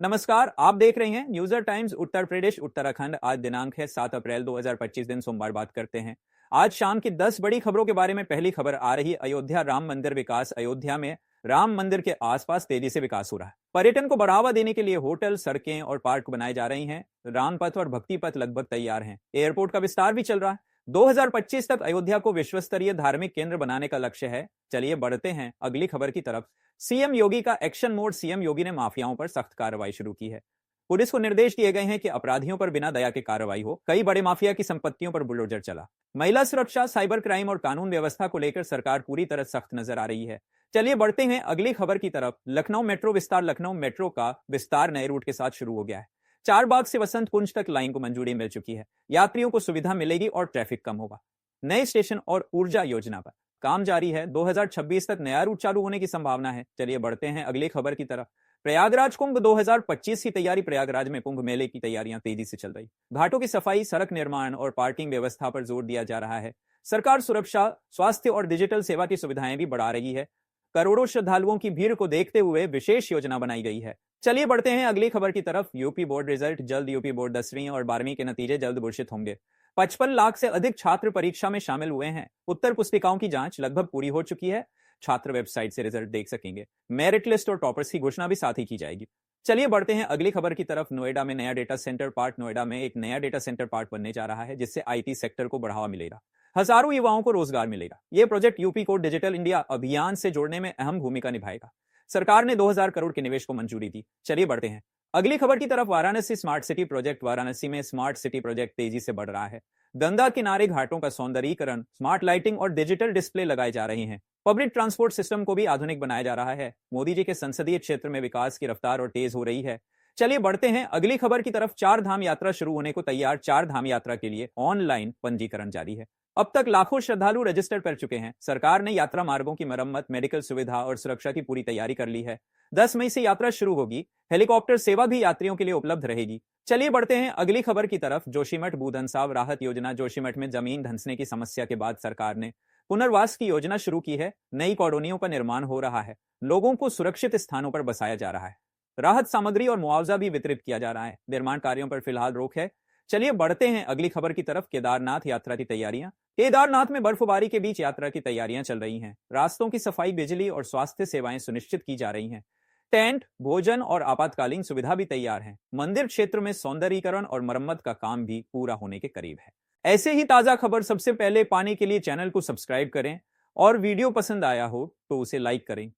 नमस्कार, आप देख रहे हैं न्यूज़र टाइम्स उत्तर प्रदेश उत्तराखंड। आज दिनांक है 7 अप्रैल 2025 दिन सोमवार। बात करते हैं आज शाम की 10 बड़ी खबरों के बारे में। पहली खबर आ रही है अयोध्या राम मंदिर विकास। अयोध्या में राम मंदिर के आसपास तेजी से विकास हो रहा है। पर्यटन को बढ़ावा देने के लिए होटल, सड़कें और पार्क बनाए जा रही हैं। रामपथ और भक्ति पथ लगभग तैयार हैं। एयरपोर्ट का विस्तार भी चल रहा है। 2025 तक अयोध्या को विश्व स्तरीय धार्मिक केंद्र बनाने का लक्ष्य है। चलिए बढ़ते हैं अगली खबर की तरफ। सीएम योगी का एक्शन मोड। सीएम योगी ने माफियाओं पर सख्त कार्रवाई शुरू की है। पुलिस को निर्देश दिए गए हैं कि अपराधियों पर बिना दया के कार्रवाई हो। कई बड़े माफिया की संपत्तियों पर बुलडोजर चला। महिला सुरक्षा, साइबर क्राइम और कानून व्यवस्था को लेकर सरकार पूरी तरह सख्त नजर आ रही है। चलिए बढ़ते हैं अगली खबर की तरफ। लखनऊ मेट्रो विस्तार। लखनऊ मेट्रो का विस्तार नए रूट के साथ शुरू हो गया है। चारबाग से वसंत कुंज तक लाइन को मंजूरी मिल चुकी है। यात्रियों को सुविधा मिलेगी और ट्रैफिक कम होगा। नए स्टेशन और ऊर्जा योजना पर काम जारी है। 2026 तक नया रूट चालू होने की संभावना है। चलिए बढ़ते हैं अगली खबर की तरफ। प्रयागराज कुंभ 2025 की तैयारी। प्रयागराज में कुंभ मेले की तैयारियां तेजी से चल रही। घाटों की सफाई, सड़क निर्माण और पार्किंग व्यवस्था पर जोर दिया जा रहा है। सरकार सुरक्षा, स्वास्थ्य और डिजिटल सेवा की सुविधाएं भी बढ़ा रही है। करोड़ों श्रद्धालुओं की भीड़ को देखते हुए विशेष योजना बनाई गई है। चलिए बढ़ते हैं अगली खबर की तरफ। यूपी बोर्ड रिजल्ट जल्द। यूपी बोर्ड 10वीं और 12वीं के नतीजे जल्द घोषित होंगे। 55 लाख से अधिक छात्र परीक्षा में शामिल हुए हैं। उत्तर पुस्तिकाओं की जांच लगभग पूरी हो चुकी है। छात्र वेबसाइट से रिजल्ट देख सकेंगे। मेरिट लिस्ट और टॉपर्स की घोषणा भी साथ ही की जाएगी। चलिए बढ़ते हैं अगली खबर की तरफ। नोएडा में नया डेटा सेंटर पार्क। नोएडा में एक नया डेटा सेंटर पार्क बनने जा रहा है, जिससे आईटी सेक्टर को बढ़ावा मिलेगा। हजारों युवाओं को रोजगार मिलेगा। यह प्रोजेक्ट यूपी को डिजिटल इंडिया अभियान से जोड़ने में अहम भूमिका निभाएगा। सरकार ने 2000 करोड़ के निवेश को मंजूरी दी। चलिए बढ़ते हैं अगली खबर की तरफ। Varanasi smart city project. Varanasi में स्मार्ट सिटी प्रोजेक्ट तेजी से बढ़ रहा है। गंगा किनारे घाटों का सौंदर्यीकरण, स्मार्ट लाइटिंग और डिजिटल डिस्प्ले लगाए जा रहे हैं। पब्लिक ट्रांसपोर्ट सिस्टम को भी आधुनिक बनाया जा रहा है। मोदी जी के संसदीय क्षेत्र में विकास की रफ्तार और तेज हो रही है। चलिए बढ़ते हैं अगली खबर की तरफ। चार धाम यात्रा शुरू होने को तैयार। चार धाम यात्रा के लिए ऑनलाइन पंजीकरण जारी है। अब तक लाखों श्रद्धालु रजिस्टर कर चुके हैं। सरकार ने यात्रा मार्गों की मरम्मत, मेडिकल सुविधा और सुरक्षा की पूरी तैयारी कर ली है। 10 मई से यात्रा शुरू होगी। हेलीकॉप्टर सेवा भी यात्रियों के लिए उपलब्ध रहेगी। चलिए बढ़ते हैं अगली खबर की तरफ। जोशीमठ भूधंसाव राहत योजना। जोशीमठ में जमीन धंसने की समस्या के बाद सरकार ने पुनर्वास की योजना शुरू की है। नई कॉलोनियों का निर्माण हो रहा है। लोगों को सुरक्षित स्थानों पर बसाया जा रहा है। राहत सामग्री और मुआवजा भी वितरित किया जा रहा है। निर्माण कार्यों पर फिलहाल रोक है। चलिए बढ़ते हैं अगली खबर की तरफ। केदारनाथ यात्रा की तैयारियां। केदारनाथ में बर्फबारी के बीच यात्रा की तैयारियां चल रही हैं। रास्तों की सफाई, बिजली और स्वास्थ्य सेवाएं सुनिश्चित की जा रही हैं। टेंट, भोजन और आपातकालीन सुविधा भी तैयार है। मंदिर क्षेत्र में सौंदर्यीकरण और मरम्मत का काम भी पूरा होने के करीब है। ऐसे ही ताजा खबर सबसे पहले पाने के लिए चैनल को सब्सक्राइब करें और वीडियो पसंद आया हो तो उसे लाइक करें।